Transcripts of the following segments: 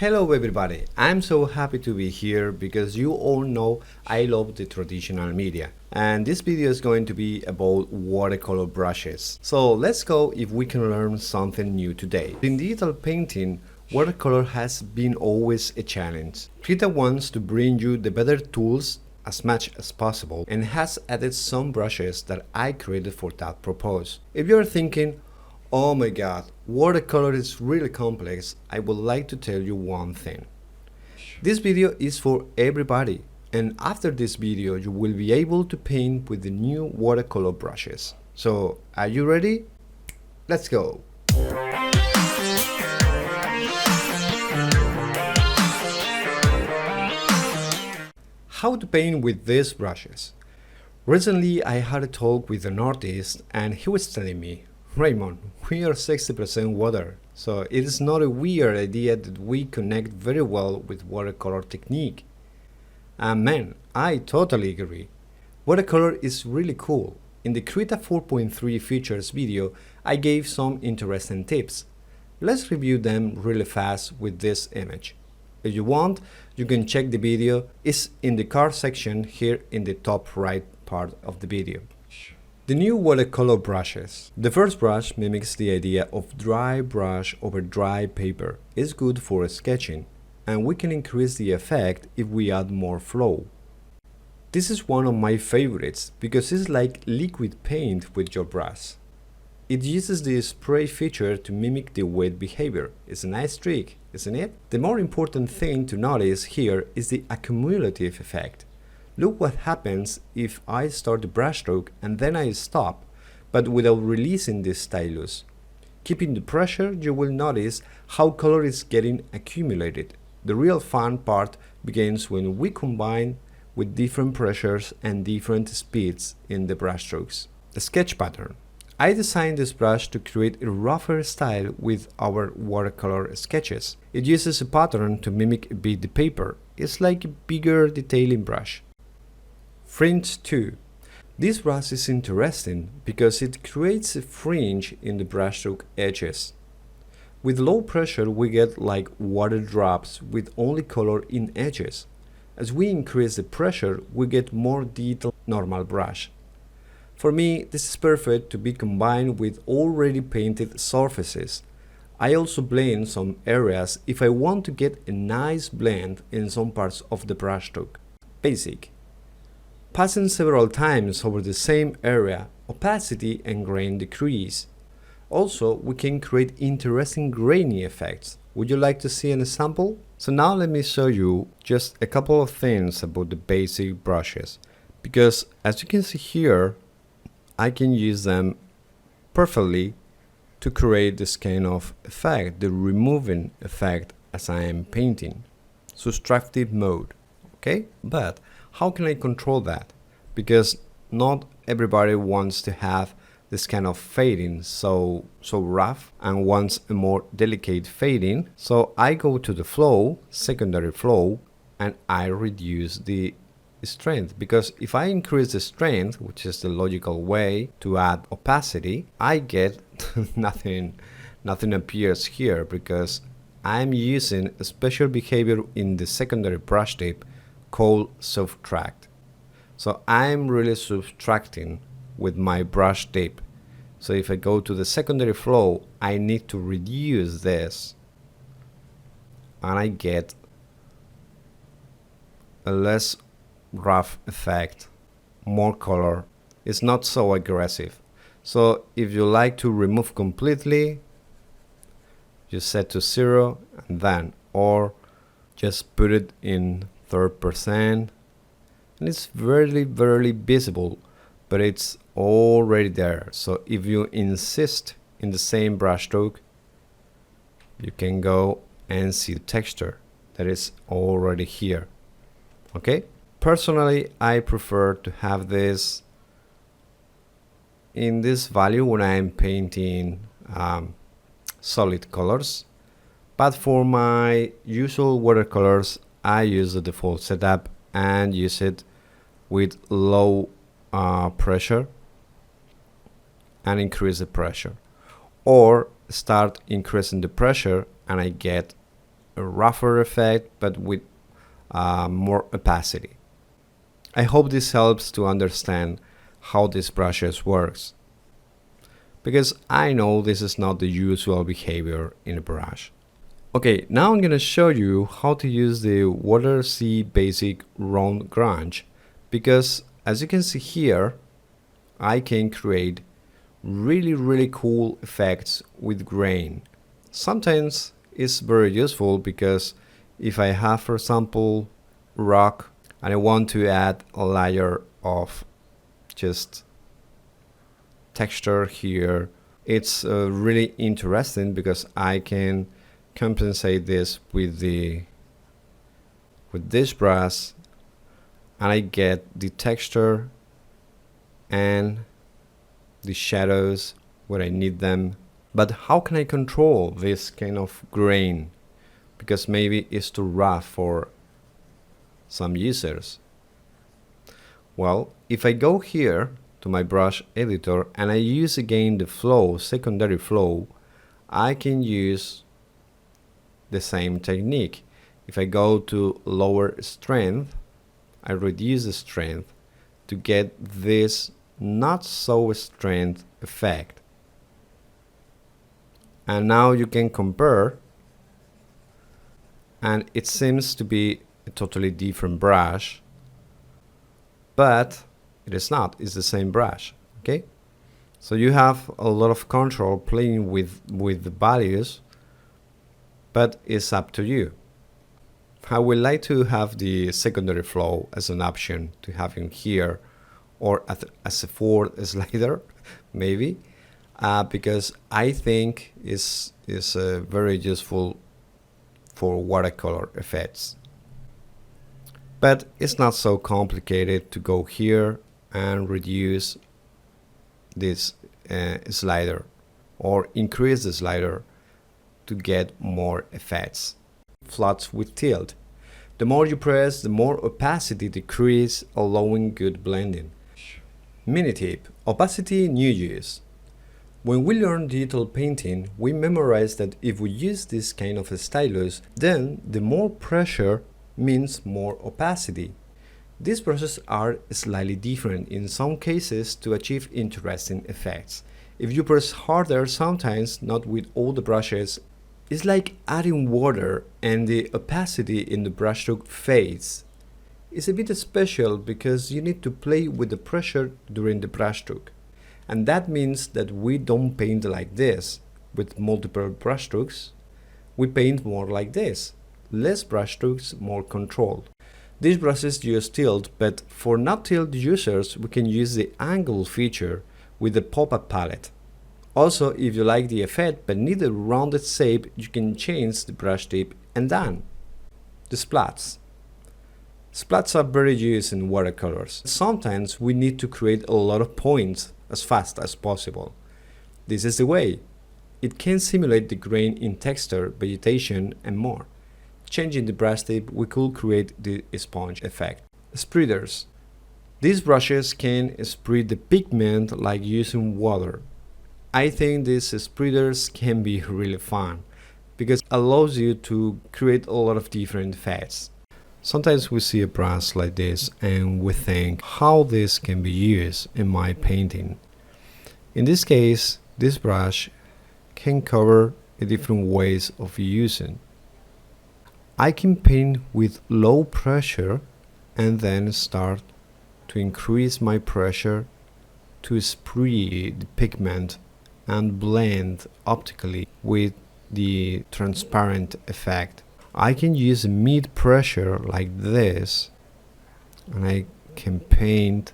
Hello everybody, I'm so happy to be here because you all know I love the traditional media. And this video is going to be about watercolor brushes. So let's go if we can learn something new today. In digital painting, watercolor has been always a challenge. Krita wants to bring you the better tools as much as possible and has added some brushes that I created for that purpose. If you're thinking, oh my god, watercolor is really complex, I would like to tell you one thing. This video is for everybody, and after this video you will be able to paint with the new watercolor brushes. So, are you ready? Let's go! How to paint with these brushes? Recently I had a talk with an artist and he was telling me, Raymond, we are 60% water, so it is not a weird idea that we connect very well with watercolor technique. And man, I totally agree. Watercolor is really cool. In the Krita 4.3 features video, I gave some interesting tips. Let's review them really fast with this image. If you want, you can check the video. It's in the card section here in the top right part of the video. The new watercolor brushes. The first brush mimics the idea of dry brush over dry paper. It's good for sketching, and we can increase the effect if we add more flow. This is one of my favorites because it's like liquid paint with your brush. It uses the spray feature to mimic the wet behavior. It's a nice trick, isn't it? The more important thing to notice here is the accumulative effect. Look what happens if I start the brushstroke and then I stop, but without releasing the stylus. Keeping the pressure, you will notice how color is getting accumulated. The real fun part begins when we combine with different pressures and different speeds in the brushstrokes. The sketch pattern. I designed this brush to create a rougher style with our watercolor sketches. It uses a pattern to mimic a bit the paper. It's like a bigger detailing brush. Fringe 2. This brush is interesting because it creates a fringe in the brushstroke edges. With low pressure we get like water drops with only color in edges. As we increase the pressure we get more detailed normal brush. For me this is perfect to be combined with already painted surfaces. I also blend some areas if I want to get a nice blend in some parts of the brushstroke. Basic. Passing several times over the same area, opacity and grain decrease. Also, we can create interesting grainy effects. Would you like to see an example? So now let me show you just a couple of things about the basic brushes. Because as you can see here, I can use them perfectly to create this kind of effect, the removing effect as I am painting. Subtractive mode, okay? But how can I control that? Because not everybody wants to have this kind of fading so rough and wants a more delicate fading. So I go to the flow, secondary flow, and I reduce the strength. Because if I increase the strength, which is the logical way to add opacity, I get nothing appears here because I'm using a special behavior in the secondary brush tip called subtract. So I'm really subtracting with my brush tip. So if I go to the secondary flow, I need to reduce this and I get a less rough effect, more color. It's not so aggressive. So if you like to remove completely, you set to 0 and then, or just put it in 3%, and it's very visible, but it's already there. So if you insist in the same brushstroke, you can go and see the texture that is already here. Okay, personally I prefer to have this in this value when I am painting solid colors, but for my usual watercolors I use the default setup and use it with low pressure and increase the pressure, or start increasing the pressure and I get a rougher effect, but with more opacity. I hope this helps to understand how these brushes works, because I know this is not the usual behavior in a brush. Okay, now I'm gonna show you how to use the Water C Basic Round Grunge, because as you can see here, I can create really cool effects with grain. Sometimes it's very useful because if I have, for example, rock and I want to add a layer of just texture here, it's really interesting because I can compensate this with this brush, and I get the texture and the shadows where I need them. But how can I control this kind of grain? Because maybe it's too rough for some users. Well, if I go here to my brush editor and I use again the flow, secondary flow, I can use the same technique. If I go to lower strength, I reduce the strength to get this not so strength effect. And now you can compare, and it seems to be a totally different brush, but it is not, it's the same brush. Okay, so you have a lot of control playing with the values, but it's up to you. I would like to have the secondary flow as an option to have in here, or as a fourth slider maybe, because I think is very useful for watercolor effects. But it's not so complicated to go here and reduce this slider or increase the slider to get more effects. Floods with tilt. The more you press, the more opacity decrease, allowing good blending. Mini tip: opacity new use. When we learn digital painting, we memorize that if we use this kind of a stylus, then the more pressure means more opacity. These processes are slightly different in some cases to achieve interesting effects. If you press harder, sometimes not with all the brushes, it's like adding water and the opacity in the brushstroke fades. It's a bit special because you need to play with the pressure during the brushstroke. And that means that we don't paint like this with multiple brushstrokes. We paint more like this. Less brushstrokes, more controlled. These brushes use tilt, but for not tilt users, we can use the angle feature with the pop-up palette. Also, if you like the effect but need a rounded shape, you can change the brush tip and done. The splats. Splats are very used in watercolors. Sometimes we need to create a lot of points as fast as possible. This is the way. It can simulate the grain in texture, vegetation, and more. Changing the brush tip, we could create the sponge effect. Spreaders. These brushes can spread the pigment like using water. I think these spreaders can be really fun because it allows you to create a lot of different effects. Sometimes we see a brush like this and we think how this can be used in my painting. In this case, this brush can cover different ways of using. I can paint with low pressure and then start to increase my pressure to spread the pigment and blend optically with the transparent effect. I can use mid pressure like this, and I can paint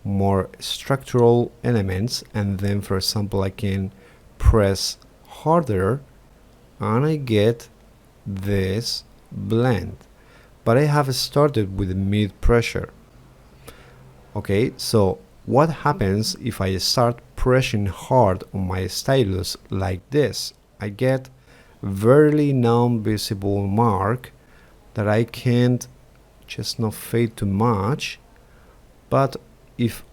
more structural elements, and then for example I can press harder and I get this blend, but I have started with mid pressure. Okay, so what happens if I start pressing hard on my stylus like this? I get very non-visible mark that I can't just not fade too much. But if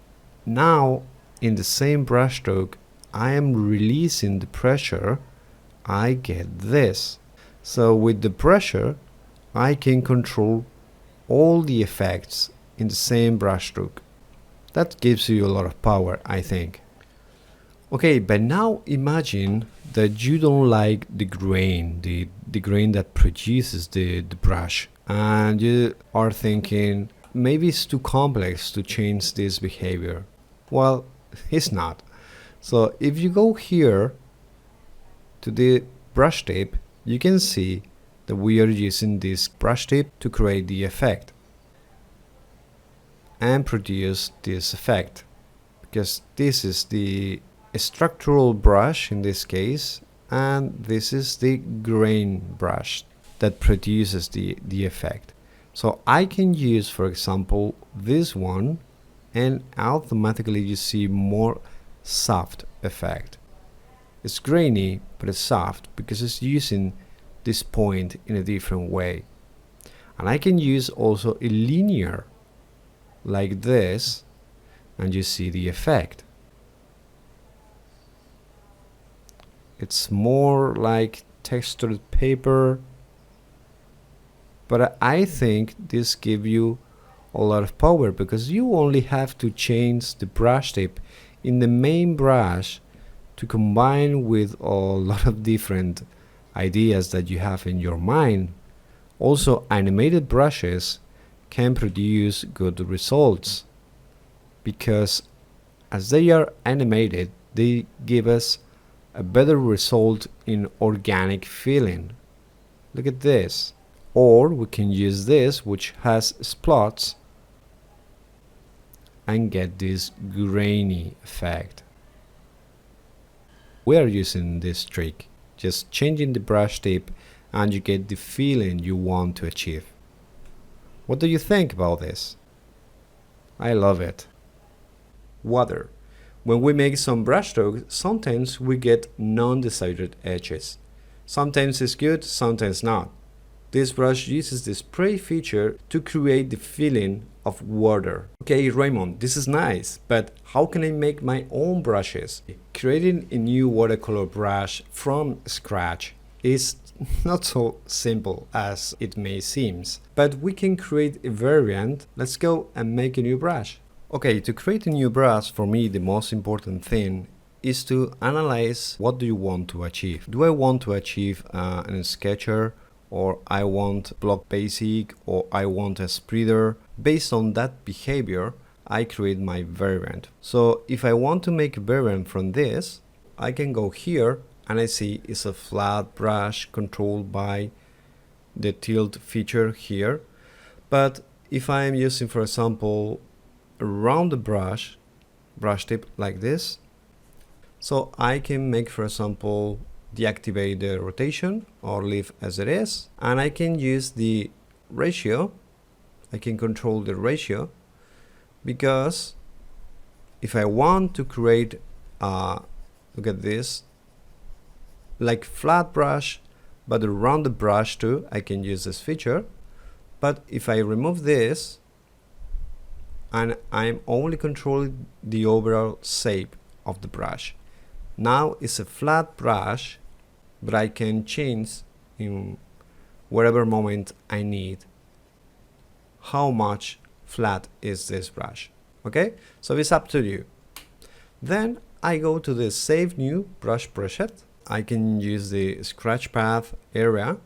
now in the same brushstroke I am releasing the pressure, I get this. So with the pressure, I can control all the effects in the same brush stroke. That gives you a lot of power, I think. Okay, but now imagine that you don't like the grain, the grain that produces the brush, and you are thinking, maybe it's too complex to change this behavior. Well, it's not. So if you go here to the brush tip, you can see that we are using this brush tip to create the effect and produce this effect, because this is the structural brush in this case, and this is the grain brush that produces the effect. So I can use, for example, this one, and automatically you see more soft effect. It's grainy, but it's soft because it's using this point in a different way. And I can use also a linear like this, and you see the effect. It's more like textured paper, but I think this gives you a lot of power because you only have to change the brush tip in the main brush to combine with a lot of different ideas that you have in your mind. Also, animated brushes can produce good results because as they are animated, they give us a better result in organic feeling. Look at this. Or we can use this, which has splots, and get this grainy effect. We are using this trick, just changing the brush tip, and you get the feeling you want to achieve. What do you think about this? I love it. Water. When we make some brush strokes, sometimes we get non-desired edges. Sometimes it's good, sometimes not. This brush uses the spray feature to create the feeling of water. Okay, Raymond, this is nice, but how can I make my own brushes? Creating a new watercolor brush from scratch is not so simple as it may seem, but we can create a variant. Let's go and make a new brush. Okay, to create a new brush, for me the most important thing is to analyze what do you want to achieve. Do I want to achieve an sketcher, or I want block basic, or I want a spreader? Based on that behavior, I create my variant. So if I want to make a variant from this, I can go here and I see it's a flat brush controlled by the tilt feature here. But if I am using, for example, around the brush tip like this, so I can make, for example, deactivate the rotation or leave as it is, and I can use the ratio. I can control the ratio, because if I want to create look at this, like flat brush but around the brush too, I can use this feature. But if I remove this and I'm only controlling the overall shape of the brush, now it's a flat brush, but I can change in whatever moment I need how much flat is this brush. Okay, so it's up to you. Then I go to the save new brush preset. I can use the scratch path area,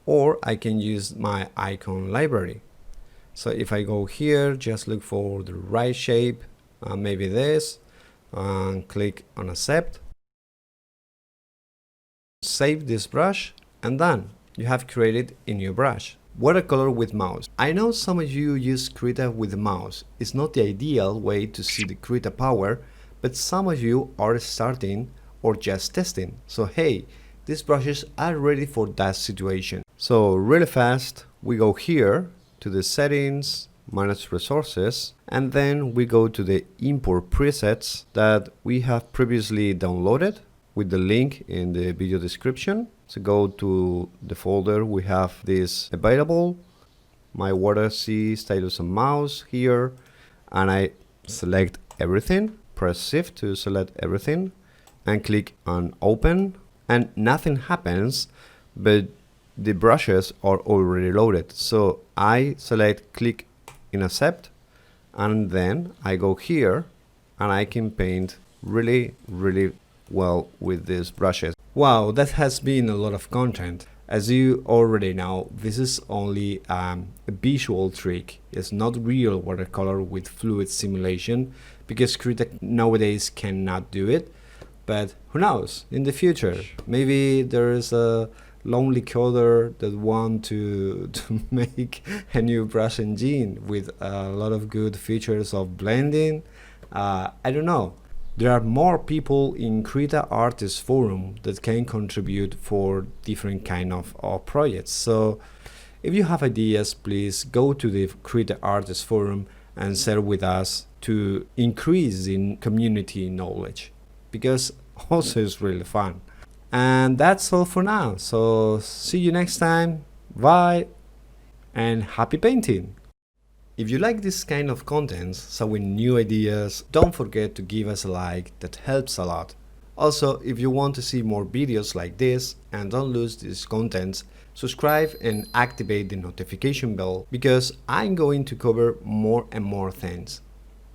or I can use my icon library. So if I go here, just look for the right shape, maybe this, and click on accept. Save this brush, and done. You have created a new brush. Watercolor with mouse. I know some of you use Krita with the mouse. It's not the ideal way to see the Krita power, but some of you are starting or just testing. So hey, these brushes are ready for that situation. So really fast, we go here to the settings, manage resources, and then we go to the import presets that we have previously downloaded with the link in the video description. So go to the folder, we have this available, my Water C stylus and mouse here, and I select everything, press shift to select everything, and click on open, and nothing happens, but the brushes are already loaded. So I select click in accept, and then I go here and I can paint really well with these brushes. Wow, that has been a lot of content. As you already know, this is only a visual trick. It's not real watercolor with fluid simulation, because Krita nowadays cannot do it. But who knows, in the future, maybe there is a lonely coder that want to make a new brush engine with a lot of good features of blending. I don't know. There are more people in Krita Artist Forum that can contribute for different kind of projects. So if you have ideas, please go to the Krita Artist Forum and share with us to increase in community knowledge, because also it's really fun. And that's all for now. So see you next time. Bye and happy painting. If you like this kind of content, showing new ideas, don't forget to give us a like, that helps a lot. Also, if you want to see more videos like this and don't lose these contents, subscribe and activate the notification bell, because I'm going to cover more and more things.